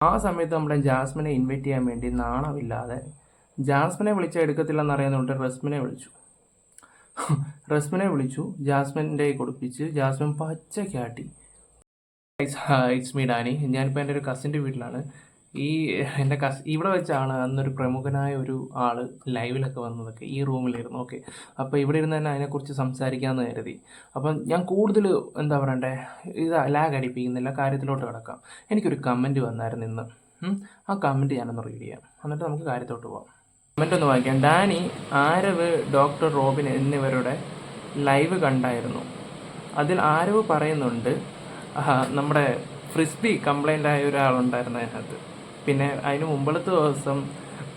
ആ സമയത്ത് നമ്മുടെ ജാസ്മിനെ ഇൻവൈറ്റ് ചെയ്യാൻ വേണ്ടി നാണമില്ലാതെ ജാസ്മിനെ വിളിച്ചാൽ എടുക്കത്തില്ലെന്ന് അറിയാവുന്നതുകൊണ്ട് റസ്മിനെ വിളിച്ചു, ജാസ്മിൻ്റെ കൊടുപ്പിച്ച് ജാസ്മിൻ പച്ചക്കാട്ടി. It's me Danny. ഞാനിപ്പോൾ എൻ്റെ ഒരു കസിൻ്റെ വീട്ടിലാണ്. എൻ്റെ ഇവിടെ വെച്ചാണ് അന്നൊരു പ്രമുഖനായ ഒരു ആൾ ലൈവിലൊക്കെ വന്നതൊക്കെ ഈ റൂമിലിരുന്നു. ഓക്കെ, അപ്പോൾ ഇവിടെ ഇരുന്ന് തന്നെ അതിനെക്കുറിച്ച് സംസാരിക്കാമെന്ന് കരുതി. അപ്പം ഞാൻ കൂടുതൽ എന്താ പറയണ്ടേ, ലാഗ് അടിപ്പിക്കുന്നില്ല, കാര്യത്തിലോട്ട് കിടക്കാം. എനിക്കൊരു കമൻറ്റ് വന്നായിരുന്നു ഇന്ന്. ആ കമൻറ്റ് ഞാനൊന്ന് റീഡ് ചെയ്യാം, എന്നിട്ട് നമുക്ക് കാര്യത്തോട്ട് പോകാം. കമൻറ്റ് ഒന്ന് വായിക്കാം. ഡാനി, ആരവ്, ഡോക്ടർ റോബിൻ എന്നിവരുടെ ലൈവ് കണ്ടായിരുന്നു. അതിൽ ആരവ് പറയുന്നുണ്ട് നമ്മുടെ ഫ്രിസ്ബി കംപ്ലൈൻ്റ് ആയ ഒരാളുണ്ടായിരുന്നു അതിനകത്ത്. പിന്നെ അതിന് മുമ്പത്തെ ദിവസം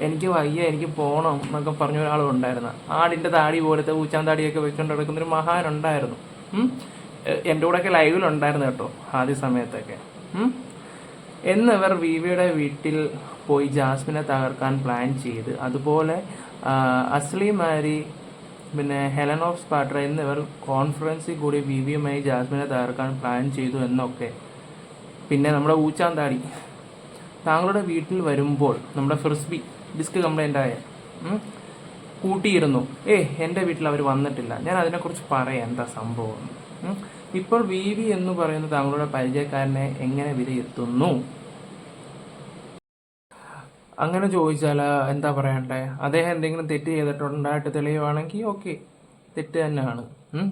എനിക്ക് വയ്യ, എനിക്ക് പോകണം എന്നൊക്കെ പറഞ്ഞ ഒരാളും ഉണ്ടായിരുന്നു. ആടിൻ്റെ താടി പോലത്തെ ഊച്ചാന്താടിയൊക്കെ വെച്ചുകൊണ്ട് കിടക്കുന്നൊരു മഹാനുണ്ടായിരുന്നു. എൻ്റെ കൂടെയൊക്കെ ലൈവിലുണ്ടായിരുന്നു കേട്ടോ ആദ്യ സമയത്തൊക്കെ. എന്നിവർ വിവിയുടെ വീട്ടിൽ പോയി ജാസ്മിനെ തകർക്കാൻ പ്ലാൻ ചെയ്ത്, അതുപോലെ അസ്ലി മാരി പിന്നെ ഹെലൻ ഓഫ് സ്പാട്ര എന്നിവർ കോൺഫറൻസിൽ കൂടി വിവിയുമായി ജാസ്മിനെ തകർക്കാൻ പ്ലാൻ ചെയ്തു എന്നൊക്കെ. പിന്നെ നമ്മുടെ ഊച്ചാന്താടി താങ്കളുടെ വീട്ടിൽ വരുമ്പോൾ നമ്മുടെ ഫ്രിസ്ബി ഡിസ്ക് കംപ്ലൈൻ്റ് ആയ കൂട്ടിയിരുന്നു. എൻ്റെ വീട്ടിൽ അവർ വന്നിട്ടില്ല. ഞാൻ അതിനെക്കുറിച്ച് പറയാം എന്താ സംഭവം. ഇപ്പോൾ വിവി എന്ന് പറയുന്ന താങ്കളുടെ പരിചയക്കാരനെ എങ്ങനെ വിലയിരുത്തുന്നു? അങ്ങനെ ചോദിച്ചാൽ എന്താ പറയണ്ടേ, അദ്ദേഹം എന്തെങ്കിലും തെറ്റ് ചെയ്തിട്ടുണ്ടായിട്ട് തെളിയുവാണെങ്കിൽ ഓക്കെ, തെറ്റ് തന്നെയാണ്.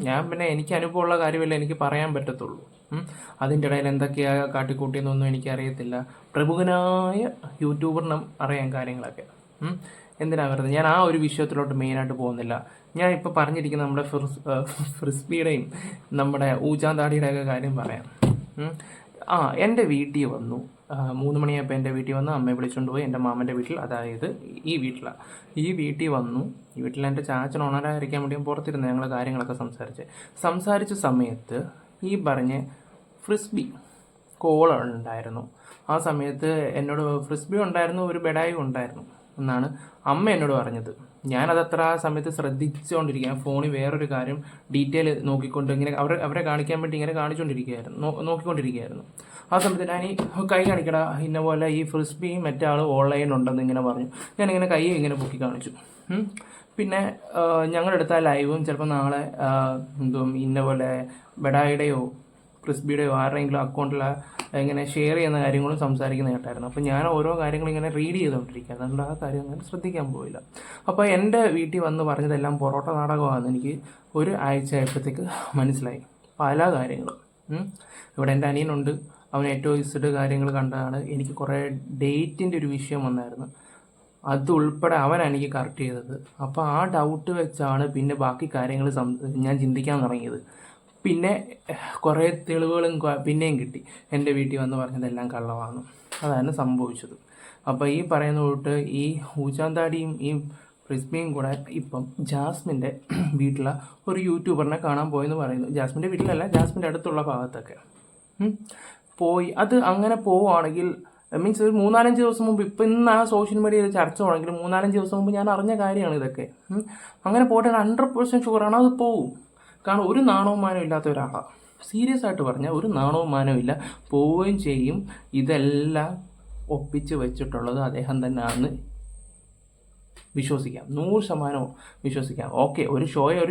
ഞാൻ പിന്നെ എനിക്ക് അനുഭവമുള്ള കാര്യമല്ല എനിക്ക് പറയാൻ പറ്റത്തുള്ളൂ. അതിൻ്റെ ഇടയിൽ എന്തൊക്കെയാണ് കാട്ടിക്കൂട്ടിയെന്നൊന്നും എനിക്കറിയത്തില്ല. പ്രമുഖനായ യൂട്യൂബറിനും അറിയാം കാര്യങ്ങളൊക്കെ. എന്തിനാ വെറുതെ ഞാൻ ആ ഒരു വിഷയത്തിലോട്ട് മെയിനായിട്ട് പോകുന്നില്ല. ഞാൻ ഇപ്പോൾ പറഞ്ഞിരിക്കുന്ന നമ്മുടെ ഫ്രിസ്ബിയുടെയും നമ്മുടെ ഊച്ചാന്താടിയുടെയൊക്കെ കാര്യം പറയാം. എൻ്റെ വീട്ടിൽ വന്നു 3 മണിയായപ്പോൾ എൻ്റെ വീട്ടിൽ വന്ന് അമ്മയെ വിളിച്ചുകൊണ്ട് പോയി. എൻ്റെ മാമൻ്റെ വീട്ടിൽ, അതായത് ഈ വീട്ടിലാണ്. ഈ വീട്ടിൽ വന്നു. ഈ വീട്ടിൽ എൻ്റെ ചാച്ചൻ ഉണരാതിരിക്കാൻ വേണ്ടി പുറത്തിരുന്ന് ഞങ്ങൾ കാര്യങ്ങളൊക്കെ സംസാരിച്ച സമയത്ത് ഈ പറഞ്ഞ് ഫ്രിസ്ബി കോൾ ഉണ്ടായിരുന്നു. ആ സമയത്ത് എന്നോട് ഫ്രിസ്ബി ഉണ്ടായിരുന്നു, ഒരു ബെഡായും ഉണ്ടായിരുന്നു എന്നാണ് അമ്മ എന്നോട് പറഞ്ഞത്. ഞാനതത്ര ആ സമയത്ത് ശ്രദ്ധിച്ചുകൊണ്ടിരിക്കുകയാണ്. ഫോണിൽ വേറൊരു കാര്യം ഡീറ്റെയിൽ നോക്കിക്കൊണ്ട് ഇങ്ങനെ അവരെ കാണിക്കാൻ വേണ്ടി ഇങ്ങനെ നോക്കിക്കൊണ്ടിരിക്കുകയായിരുന്നു. ആ സമയത്ത് ഞാൻ ഈ കൈ കാണിക്കടാ, ഇന്ന പോലെ ഈ ഫ്രിസ്ബിയും മറ്റേ ആൾ ഓൺലൈൻ ഉണ്ടെന്ന് ഇങ്ങനെ പറഞ്ഞു. ഞാനിങ്ങനെ കൈ ഇങ്ങനെ പൊക്കി കാണിച്ചു. പിന്നെ ഞങ്ങളെടുത്ത ലൈവും ചിലപ്പോൾ നാളെ ഇന്ന പോലെ ബെഡായുടെയോ ഫ്രിസ്ബിയുടെയോ ആരുടെയെങ്കിലും അക്കൗണ്ടിൽ ഇങ്ങനെ ഷെയർ ചെയ്യുന്ന കാര്യങ്ങളും സംസാരിക്കുന്ന കേട്ടായിരുന്നു. അപ്പോൾ ഞാൻ ഓരോ കാര്യങ്ങളും ഇങ്ങനെ റീഡ് ചെയ്തുകൊണ്ടിരിക്കുകയാണ്. അതുകൊണ്ട് ആ കാര്യം അങ്ങനെ ശ്രദ്ധിക്കാൻ പോയില്ല. അപ്പോൾ എൻ്റെ വീട്ടിൽ വന്ന് പറഞ്ഞതെല്ലാം പൊറോട്ട നാടകമാണെന്ന് എനിക്ക് ഒരു ആഴ്ച ആയപ്പോഴത്തേക്ക് മനസ്സിലായി പല കാര്യങ്ങളും. ഇവിടെ എൻ്റെ അനിയനുണ്ട്, അവൻ ഏറ്റവും ഇഷ്ട കാര്യങ്ങൾ കണ്ടതാണ്. എനിക്ക് കുറേ ഡേറ്റിൻ്റെ ഒരു വിഷയം വന്നായിരുന്നു, അതുൾപ്പെടെ അവനാണ് എനിക്ക് കറക്റ്റ് ചെയ്തത്. അപ്പോൾ ആ ഡൗട്ട് വെച്ചാണ് പിന്നെ ബാക്കി കാര്യങ്ങൾ ഞാൻ ചിന്തിക്കാൻ തുടങ്ങിയത്. പിന്നെ കുറേ തെളിവുകളും പിന്നെയും കിട്ടി. എൻ്റെ വീട്ടിൽ വന്ന് പറഞ്ഞതെല്ലാം കള്ളമാണ്, അതാണ് സംഭവിച്ചത്. അപ്പോൾ ഈ പറയുന്ന തൊട്ട് ഈ ഊച്ചാന്താടിയും ഈ ഫ്രിസ്ബിയും കൂടെ ഇപ്പം ജാസ്മിൻ്റെ വീട്ടിലെ ഒരു യൂട്യൂബറിനെ കാണാൻ പോയെന്ന് പറയുന്നു. ജാസ്മിൻ്റെ വീട്ടിലല്ല, ജാസ്മിൻ്റെ അടുത്തുള്ള ഭാഗത്തൊക്കെ പോയി. അത് അങ്ങനെ പോവുകയാണെങ്കിൽ മീൻസ് ഒരു 3-4 ദിവസം മുമ്പ്, ഇപ്പം ഇന്ന് ആ സോഷ്യൽ മീഡിയയിൽ ചർച്ച തുടങ്ങിയിട്ട് 3-4 ദിവസം മുമ്പ് ഞാൻ അറിഞ്ഞ കാര്യമാണ് ഇതൊക്കെ. അങ്ങനെ പോയിട്ട് 100% ഷുവറാണ് അത് പോവും. കാരണം ഒരു നാണവും മാനവും ഇല്ലാത്ത ഒരാളാണ്. സീരിയസ് ആയിട്ട് പറഞ്ഞാൽ ഒരു നാണവും മാനവും ഇല്ല, പോവുകയും ചെയ്യും. ഇതെല്ലാം ഒപ്പിച്ച് വെച്ചിട്ടുള്ളത് അദ്ദേഹം തന്നെയാണെന്ന് വിശ്വസിക്കാം, 100% വിശ്വസിക്കാം. ഓക്കെ, ഒരു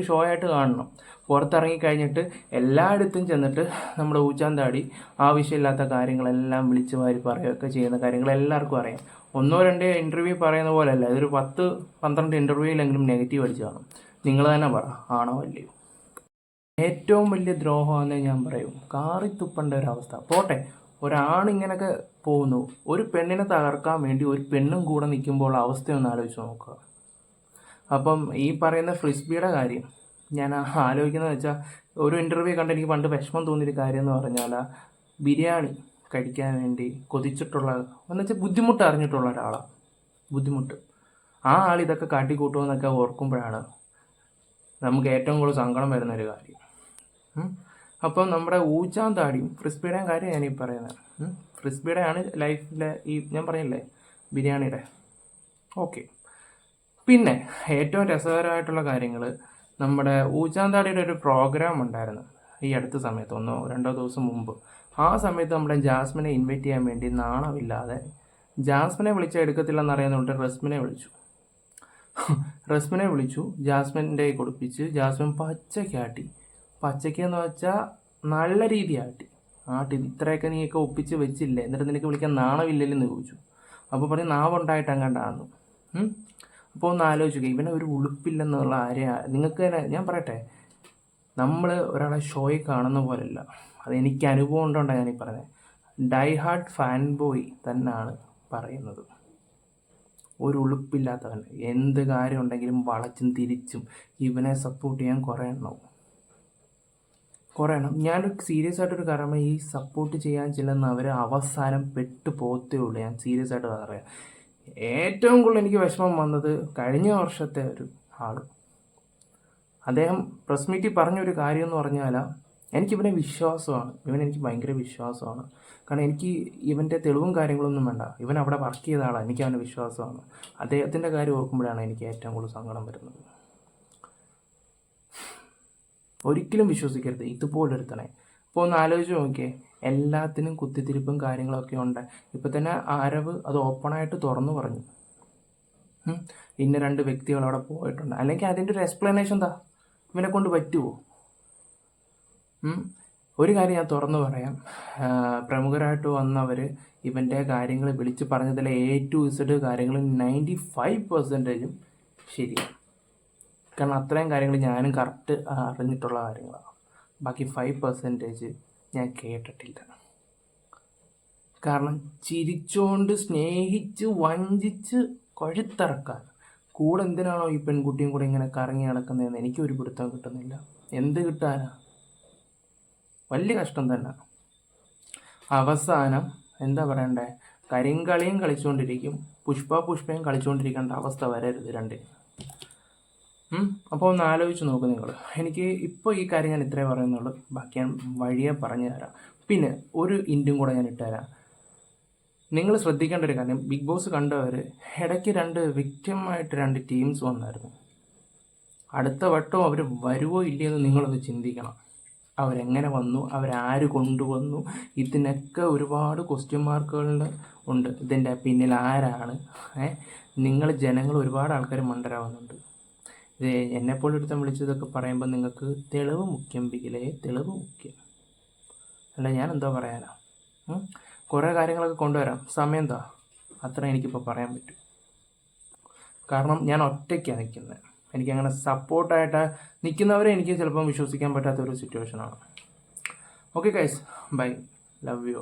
ഷോ ആയിട്ട് കാണണം. പുറത്തിറങ്ങിക്കഴിഞ്ഞിട്ട് എല്ലായിടത്തും ചെന്നിട്ട് നമ്മുടെ ഊച്ചാന്താടി ആവശ്യമില്ലാത്ത കാര്യങ്ങളെല്ലാം വിളിച്ച് വാരി പറയുകയൊക്കെ ചെയ്യുന്ന കാര്യങ്ങൾ എല്ലാവർക്കും അറിയാം. 1-2 ഇൻ്റർവ്യൂ പറയുന്ന പോലെയല്ല, ഇതൊരു 10-12 ഇൻ്റർവ്യൂവിലെങ്കിലും നെഗറ്റീവ് അടിച്ച് കാണും. നിങ്ങൾ തന്നെ പറ, ആണോ അല്ലയോ? ഏറ്റവും വലിയ ദ്രോഹമാണെന്നേ ഞാൻ പറയും. കാറിത്തുപ്പേണ്ട ഒരവസ്ഥ പോട്ടെ, ഒരാണിങ്ങനെയൊക്കെ പോകുന്നു. ഒരു പെണ്ണിനെ തകർക്കാൻ വേണ്ടി ഒരു പെണ്ണും കൂടെ നിൽക്കുമ്പോൾ അവസ്ഥയൊന്ന് ആലോചിച്ച് നോക്കുക. അപ്പം ഈ പറയുന്ന ഫ്രിസ്ബിയുടെ കാര്യം ഞാൻ ആലോചിക്കുന്നത് വെച്ചാൽ, ഒരു ഇൻ്റർവ്യൂ കണ്ട് എനിക്ക് പണ്ട് വിഷമം തോന്നിയൊരു കാര്യം എന്ന് പറഞ്ഞാൽ, ബിരിയാണി കഴിക്കാൻ വേണ്ടി കൊതിച്ചിട്ടുള്ള എന്ന് വെച്ചാൽ ബുദ്ധിമുട്ട് അറിഞ്ഞിട്ടുള്ള ഒരാളാണ്. ബുദ്ധിമുട്ട് ആ ആൾ ഇതൊക്കെ കാട്ടിക്കൂട്ടുമെന്നൊക്കെ ഓർക്കുമ്പോഴാണ് നമുക്ക് ഏറ്റവും കൂടുതൽ സങ്കടം വരുന്നൊരു കാര്യം. അപ്പം നമ്മുടെ ഊച്ചാന്താടിയും ഫ്രിസ്ബിയുടെയും കാര്യം ഞാനീ പറയുന്നത്. ഫ്രിസ്ബിയുടെ ആണ് ലൈഫിലെ ഈ ഞാൻ പറഞ്ഞില്ലേ ബിരിയാണിയുടെ. ഓക്കെ, പിന്നെ ഏറ്റവും രസകരമായിട്ടുള്ള കാര്യങ്ങൾ, നമ്മുടെ ഊച്ചാന്താടിയുടെ ഒരു പ്രോഗ്രാം ഉണ്ടായിരുന്നു ഈ അടുത്ത സമയത്ത്, 1-2 ദിവസം മുമ്പ്. ആ സമയത്ത് നമ്മുടെ ജാസ്മിനെ ഇൻവൈറ്റ് ചെയ്യാൻ വേണ്ടി നാണമില്ലാതെ ജാസ്മിനെ വിളിച്ചാൽ എടുക്കത്തില്ലെന്ന് അറിയാവുന്നതുകൊണ്ട് റസ്മിനെ വിളിച്ചു, ജാസ്മിൻ്റെ കൊടുപ്പിച്ച് ജാസ്മിൻ പച്ചയ്ക്കെന്ന് വെച്ചാൽ നല്ല രീതി ആട്ടി ഇത്രയൊക്കെ നീയൊക്കെ ഒപ്പിച്ച് വെച്ചില്ലേ, എന്നിട്ട് നിനക്ക് വിളിക്കാൻ നാണമില്ലല്ലെന്ന് ചോദിച്ചു. അപ്പോൾ പറഞ്ഞ് നാവുണ്ടായിട്ട് അങ്ങണ്ടാന്ന്. അപ്പോൾ ഒന്ന് ആലോചിക്കുക, ഇവനെ ഒരു ഉളുപ്പില്ലെന്നുള്ള നിങ്ങൾക്ക് തന്നെ ഞാൻ പറയട്ടെ, നമ്മൾ ഒരാളെ ഷോയിൽ കാണുന്ന പോലല്ല, അതെനിക്ക് അനുഭവം ഉണ്ടോണ്ടാണ് ഞാനീ പറഞ്ഞത്. ഡൈ ഹാർഡ് ഫാൻ ബോയ് തന്നെയാണ് പറയുന്നത്. ഒരു ഉളുപ്പില്ലാത്തവൻ, എന്ത് കാര്യം ഉണ്ടെങ്കിലും വളച്ചും തിരിച്ചും ഇവനെ സപ്പോർട്ട് ചെയ്യാൻ കുറേ എണ്ണം. ഞാനൊരു സീരിയസ് ആയിട്ടൊരു കാരണം, ഈ സപ്പോർട്ട് ചെയ്യാൻ ചെല്ലുന്നവർ അവസാനം പെട്ടു പോത്തേ ഉള്ളൂ. ഞാൻ സീരിയസ് ആയിട്ട് പറയാം. ഏറ്റവും കൂടുതൽ എനിക്ക് വിഷമം വന്നത് കഴിഞ്ഞ വർഷത്തെ ഒരു ആൾ, അദ്ദേഹം പ്രസ് മീറ്റിൽ പറഞ്ഞൊരു കാര്യം എന്ന് പറഞ്ഞാൽ, എനിക്കിവനെ വിശ്വാസമാണ്, എനിക്ക് ഭയങ്കര വിശ്വാസമാണ്. കാരണം എനിക്ക് ഇവൻ്റെ തെളിവും കാര്യങ്ങളൊന്നും വേണ്ട, ഇവൻ അവിടെ വർക്ക് ചെയ്ത ആളാണ്, എനിക്ക് അവനെ വിശ്വാസമാണ്. അദ്ദേഹത്തിൻ്റെ കാര്യം ഓർക്കുമ്പോഴാണ് എനിക്ക് ഏറ്റവും കൂടുതൽ സങ്കടം വരുന്നത്. ഒരിക്കലും വിശ്വസിക്കരുത് ഇതുപോലൊരുത്തനെ. ഇപ്പോൾ ഒന്ന് ആലോചിച്ച് നോക്കിയേ, എല്ലാത്തിനും കുത്തിത്തിരിപ്പും കാര്യങ്ങളൊക്കെ ഉണ്ട്. ഇപ്പം തന്നെ ആരവ് അത് ഓപ്പണായിട്ട് തുറന്നു പറഞ്ഞു, ഇന്ന 2 വ്യക്തികൾ അവിടെ പോയിട്ടുണ്ട്. അല്ലെങ്കിൽ അതിൻ്റെ ഒരു എക്സ്പ്ലനേഷൻ എന്താ, ഇവനെ കൊണ്ട് പറ്റുമോ? ഒരു കാര്യം ഞാൻ തുറന്നു പറയാം, പ്രമുഖരായിട്ട് വന്നവർ ഇവൻ്റെ കാര്യങ്ങൾ വിളിച്ച് പറഞ്ഞതിലെ A to Z കാര്യങ്ങൾ 95% ശരിയാണ്. കാരണം അത്രയും കാര്യങ്ങൾ ഞാനും കറക്റ്റ് അറിഞ്ഞിട്ടുള്ള കാര്യങ്ങളാണ്. ബാക്കി 5% ഞാൻ കേട്ടിട്ടില്ല. കാരണം ചിരിച്ചുകൊണ്ട് സ്നേഹിച്ച് വഞ്ചിച്ച് കഴുത്തിറക്കാൻ കൂടെ എന്തിനാണോ ഈ പെൺകുട്ടിയും കൂടെ ഇങ്ങനെ കറങ്ങി നടക്കുന്നതെന്ന് എനിക്കൊരു പിടുത്തം കിട്ടുന്നില്ല. എന്ത് കിട്ടാനാ, വലിയ കഷ്ടം തന്നെ. അവസാനം എന്താ പറയണ്ടേ, കരിങ്കളിയും കളിച്ചുകൊണ്ടിരിക്കും, പുഷ്പയും കളിച്ചുകൊണ്ടിരിക്കേണ്ട അവസ്ഥ വരരുത് രണ്ടിനും. അപ്പോൾ ഒന്ന് ആലോചിച്ച് നോക്കും നിങ്ങൾ. എനിക്ക് ഇപ്പോൾ ഈ കാര്യം ഞാൻ ഇത്രേ പറയുന്നുള്ളൂ, ബാക്കി ഞാൻ വഴിയെ പറഞ്ഞു തരാം. പിന്നെ ഒരു ഇൻറ്റും കൂടെ ഞാൻ ഇട്ടുതരാം. നിങ്ങൾ ശ്രദ്ധിക്കേണ്ട ഒരു കാര്യം, ബിഗ് ബോസ് കണ്ടവർ ഇടയ്ക്ക് 2 വിക്ടിമായിട്ട് 2 ടീംസ് വന്നായിരുന്നു. അടുത്ത വട്ടം അവർ വരുമോ ഇല്ലയെന്ന് നിങ്ങളൊന്ന് ചിന്തിക്കണം. അവരെങ്ങനെ വന്നു, അവരാര് കൊണ്ടുവന്നു, ഇതിനൊക്കെ ഒരുപാട് ക്വസ്റ്റ്യൻ മാർക്കുകൾ ഉണ്ട്. ഇതിൻ്റെ പിന്നിൽ ആരാണ്? നിങ്ങൾ ജനങ്ങൾ ഒരുപാട് ആൾക്കാർ മണ്ടരാവുന്നുണ്ട്. ഇത് എന്നെപ്പോലെ ഒരുത്തം വിളിച്ചതൊക്കെ പറയുമ്പോൾ നിങ്ങൾക്ക് തെളിവ് മുഖ്യം, തെളിവ് മുഖ്യം. അല്ല ഞാൻ എന്തോ പറയാനാ, കുറേ കാര്യങ്ങളൊക്കെ കൊണ്ടുവരാം, സമയം എന്താ അത്ര എനിക്കിപ്പോൾ പറയാൻ പറ്റും. കാരണം ഞാൻ ഒറ്റയ്ക്കാണ് നിൽക്കുന്നത്. എനിക്കങ്ങനെ സപ്പോർട്ടായിട്ട് നിൽക്കുന്നവരെ എനിക്ക് ചിലപ്പം വിശ്വസിക്കാൻ പറ്റാത്തൊരു സിറ്റുവേഷനാണ്. Okay guys, bye, love U.